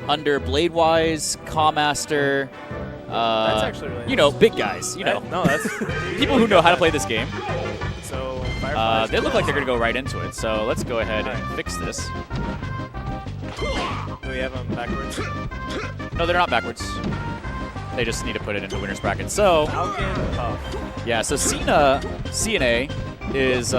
under Bladewise, Cawmaster. That's actually really you know, big guys. You know, no, that's people who know how to play this game. So they look like they're gonna go right into it. So let's go ahead and fix this. Do we have them backwards? No, they're not backwards. They just need to put it into winner's bracket. So Falcon Puff. yeah, so CNA is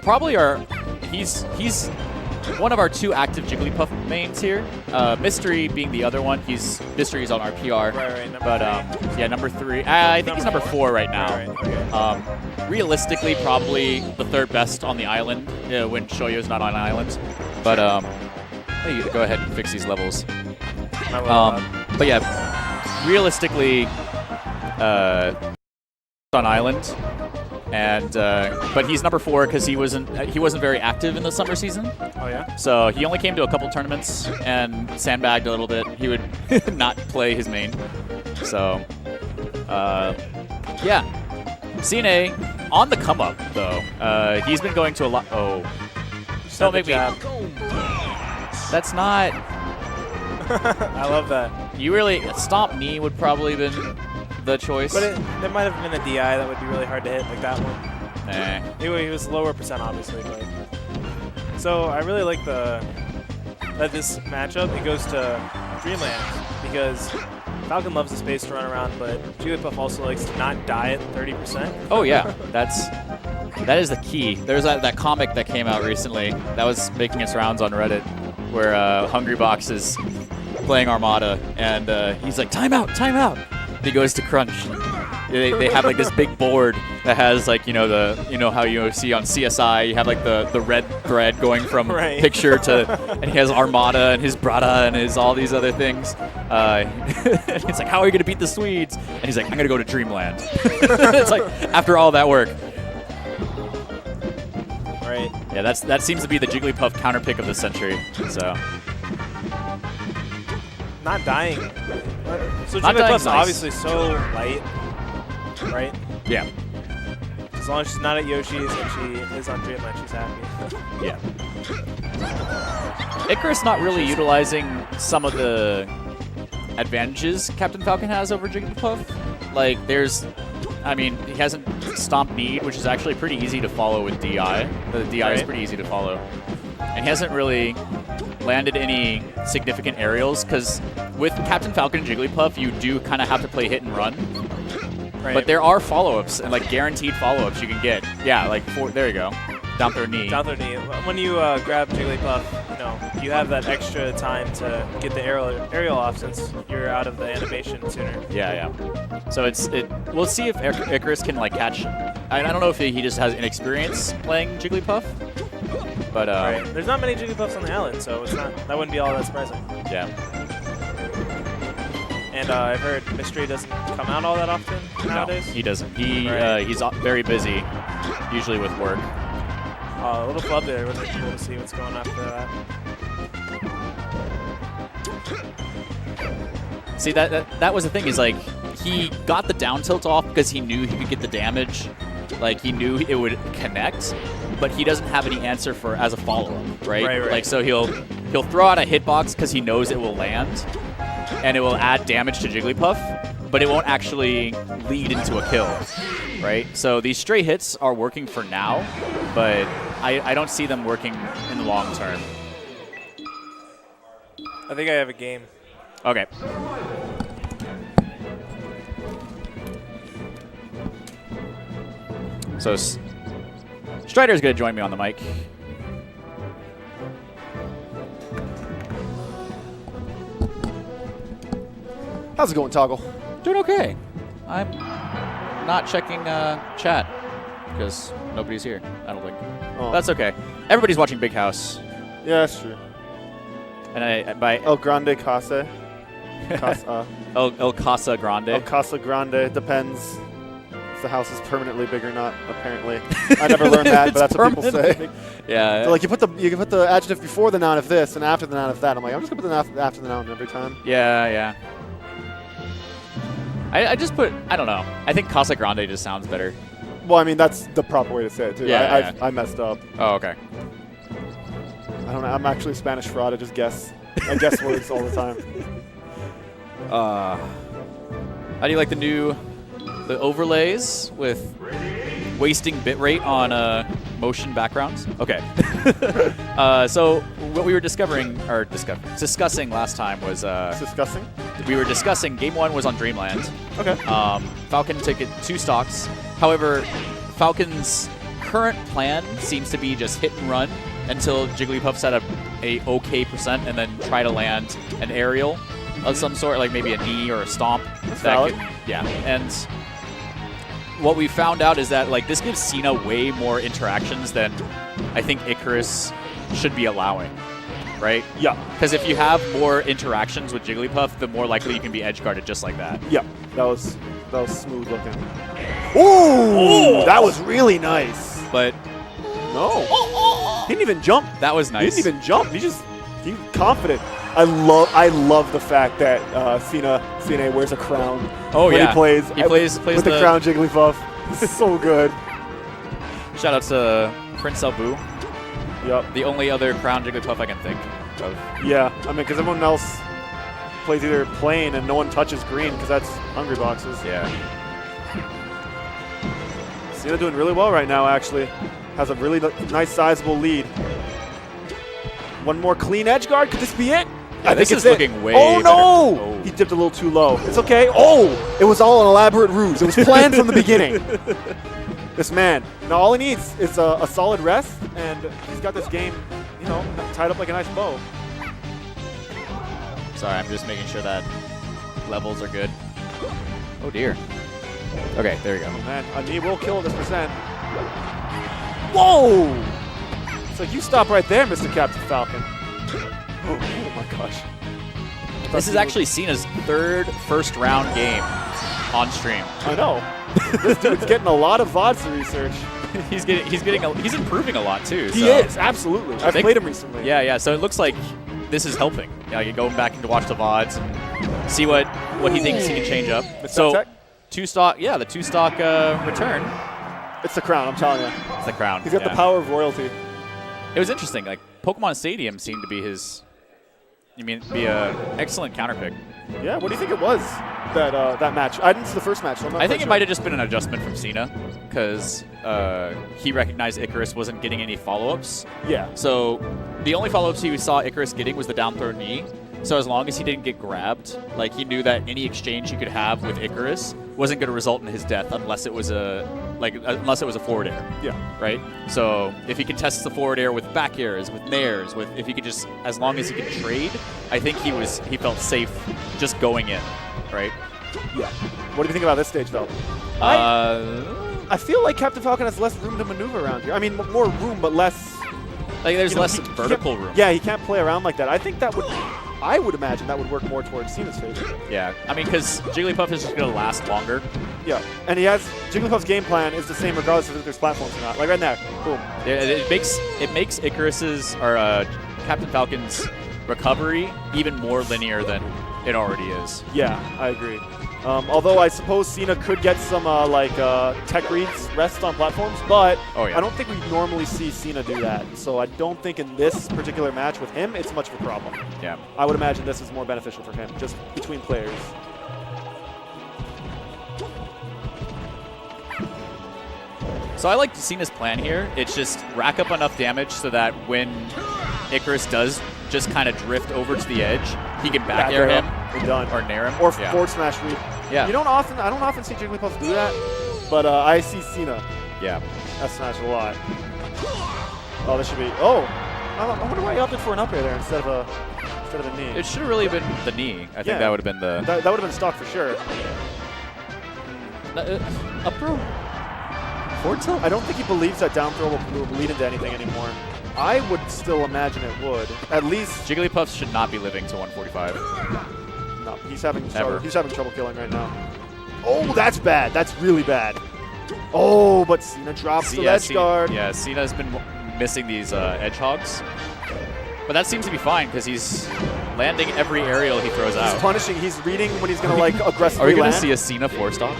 probably he's one of our 2 active Jigglypuff mains here. Mystery being the other one. Mystery's on our PR. Right, but yeah, number 3. I think he's number 4 right now. Right, okay. Realistically, probably the 3rd best on the island when Shoyo's not on island. But you go ahead and fix these levels. But yeah, realistically, on island. And but he's number 4 because he wasn't very active in the summer season. Oh yeah. So he only came to a couple tournaments and sandbagged a little bit. He would not play his main. So yeah, CNA on the come up though. He's been going to a lot. Oh, don't make me. That's not. I love that. You really Stomp Knee would probably been the choice. But there might have been a DI that would be really hard to hit, like that one. Anyway, he was lower percent, obviously. But so I really like that this matchup, it goes to Dreamland because Falcon loves the space to run around, but Jigglypuff also likes to not die at 30%. Oh yeah, that is the key. There's that comic that came out recently that was making its rounds on Reddit where Hungrybox is playing Armada and he's like, time out. He goes to crunch. They have like this big board that has like how you see on CSI you have like the red thread going from picture to, and he has Armada and his Brada and his all these other things. It's like, how are you gonna beat the Swedes? And he's like, I'm gonna go to Dreamland. It's like after all that work. Right. Yeah, that seems to be the Jigglypuff counter pick of the century. So. Not dying. So Not dying Jigglypuff's nice. obviously so light, right? Yeah. As long as she's not at Yoshi's and she is on Dreamland, she's happy. Yeah. Icarus not really utilizing some of the advantages Captain Falcon has over Jigglypuff. Like, he hasn't Stomp Need, which is actually pretty easy to follow with DI. The DI is pretty easy to follow. And he hasn't really landed any significant aerials, because with Captain Falcon and Jigglypuff, you do kind of have to play hit and run. Right. But there are follow-ups, and like guaranteed follow-ups you can get. Yeah, like there you go. Down throw knee. Down throw knee. When you grab Jigglypuff, you have that extra time to get the aerial off since you're out of the animation sooner. Yeah. So we'll see if Icarus can like catch. I don't know if he just has inexperience playing Jigglypuff. But there's not many Jigglypuffs on the island, so that wouldn't be all that surprising. Yeah. And I've heard Mystery doesn't come out all that often nowadays. No, he doesn't. He's very busy, usually with work. A little flub there. It would be cool to see what's going on after that. See, that was the thing, is like he got the down tilt off because he knew he could get the damage. Like he knew it would connect, but he doesn't have any answer as a follow-up, right? Like so he'll throw out a hitbox because he knows it will land, and it will add damage to Jigglypuff, but it won't actually lead into a kill, right? So these stray hits are working for now, but I don't see them working in the long term. I think I have a game. Okay. So Strider's going to join me on the mic. How's it going, Toggle? Doing okay. I'm not checking chat because nobody's here, I don't think. Oh. That's okay. Everybody's watching Big House. Yeah, that's true. And by El Grande Casa. El Casa Grande. El Casa Grande. Depends if the house is permanently big or not, apparently. I never learned that, but that's what people say. Yeah. So like you can put the adjective before the noun of this and after the noun of that. I'm like, I'm just going to put the noun after the noun every time. Yeah. I just put, I don't know. I think Casa Grande just sounds better. Well, I mean, that's the proper way to say it, too. Yeah. I messed up. Oh, okay. I don't know. I'm actually a Spanish fraud. I just guess. I guess words all the time. How do you like the overlays with wasting bitrate on motion backgrounds? Okay. So what we were discussing last time was Discussing? we were discussing Game 1 was on Dreamland. Okay. Falcon took it 2 stocks. However, Falcon's current plan seems to be just hit and run until Jigglypuff's at a okay percent and then try to land an aerial of some sort, like maybe a knee or a stomp. That's valid. Yeah, and what we found out is that like this gives Cena way more interactions than I think Icarus should be allowing, right? Yeah. Because if you have more interactions with Jigglypuff, the more likely you can be edge guarded just like that. Yeah. That was smooth looking. Ooh! That was really nice. But no. He didn't even jump. That was nice. He didn't even jump. He was confident. I love the fact that CNA wears a crown. Oh when yeah, he plays with the crown Jigglypuff. This is so good. Shout out to Prince Albu. Yep. The only other crown Jigglypuff I can think of. Yeah, I mean, because everyone else plays either plain and no one touches green because that's Hungry Boxes. Yeah. Cena doing really well right now. Actually, has a really nice, sizable lead. One more clean edge guard. Could this be it? Yeah, I this think is it's looking way Oh, no! better. Oh. He dipped a little too low. It's okay. Oh! It was all an elaborate ruse. It was planned from the beginning. This man. Now, all he needs is a solid rest, and he's got this game, tied up like a nice bow. Sorry, I'm just making sure that levels are good. Oh, dear. Okay, there you go. Oh, man. A knee will kill this percent. Whoa! It's like, you stop right there, Mr. Captain Falcon. Oh my gosh. This is actually Cena's 3rd first-round game on stream. I know. This dude's getting a lot of VODs research. he's improving a lot too. He is, absolutely. I've played him recently. Yeah. So it looks like this is helping. You're going back to watch the VODs and see what he thinks he can change up. So tech? 2-stock, the 2-stock return. It's the crown, I'm telling you. It's the crown. He's got the power of royalty. It was interesting. Like Pokemon Stadium seemed to be be a excellent counter pick. Yeah, what do you think it was, that match? I didn't see the first match, so I'm not I think sure. it might have just been an adjustment from Cena because he recognized Icarus wasn't getting any follow-ups. Yeah. So the only follow-ups he saw Icarus getting was the down throw knee. So as long as he didn't get grabbed, like he knew that any exchange he could have with Icarus wasn't going to result in his death unless it was a forward air. Yeah. Right? So if he contests the forward air with back airs, with nairs, if he could just, as long as he could trade, I think he felt safe just going in, right? Yeah. What do you think about this stage, though? I feel like Captain Falcon has less room to maneuver around here. I mean, more room, but less... Like there's less vertical room. Yeah, he can't play around like that. I would imagine that would work more towards Cena's favor. Yeah, I mean, because Jigglypuff is just going to last longer. Yeah, and Jigglypuff's game plan is the same regardless of if there's platforms or not. Like right there, boom. Yeah, it makes Icarus's or Captain Falcon's recovery even more linear than it already is. Yeah, I agree. Although I suppose Cena could get some tech reads rest on platforms, but I don't think we normally see Cena do that. So I don't think in this particular match with him, it's much of a problem. Yeah. I would imagine this is more beneficial for him, just between players. So I like Cena's plan here. It's just rack up enough damage so that when Icarus does just kind of drift over to the edge, he can back air him or nair him. Or forward smash read. Yeah. I don't often see Jigglypuff do that, but I see Cena. Yeah. That smash a lot. Oh, this should be. Oh, I wonder why he opted for an up air there instead of a knee. It should have really been the knee. I think that would have been the. That would have been stock for sure. Up throw. Forward tilt? I don't think he believes that down throw will lead into anything anymore. I would still imagine it would. At least Jigglypuff should not be living to 145. No, he's having trouble killing right now. Oh, that's bad. That's really bad. Oh, but Cena drops the edge guard. Yeah, Cena's been missing these edge hogs. But that seems to be fine because he's landing every aerial he throws out. He's punishing. He's reading when he's going to like aggressively Are we going to land. see a Cena 4-stock?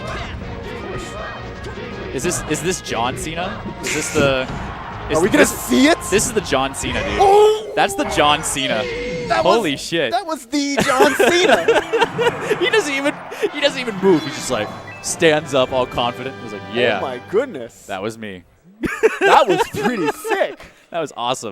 Is this John Cena? Is this the... Are we going to see it? This is the John Cena, dude. Oh! That's the John Cena. Holy shit. That was the John Cena. He doesn't even move. He's just like stands up all confident. He's like, yeah. Oh my goodness. That was me. That was pretty sick. That was awesome.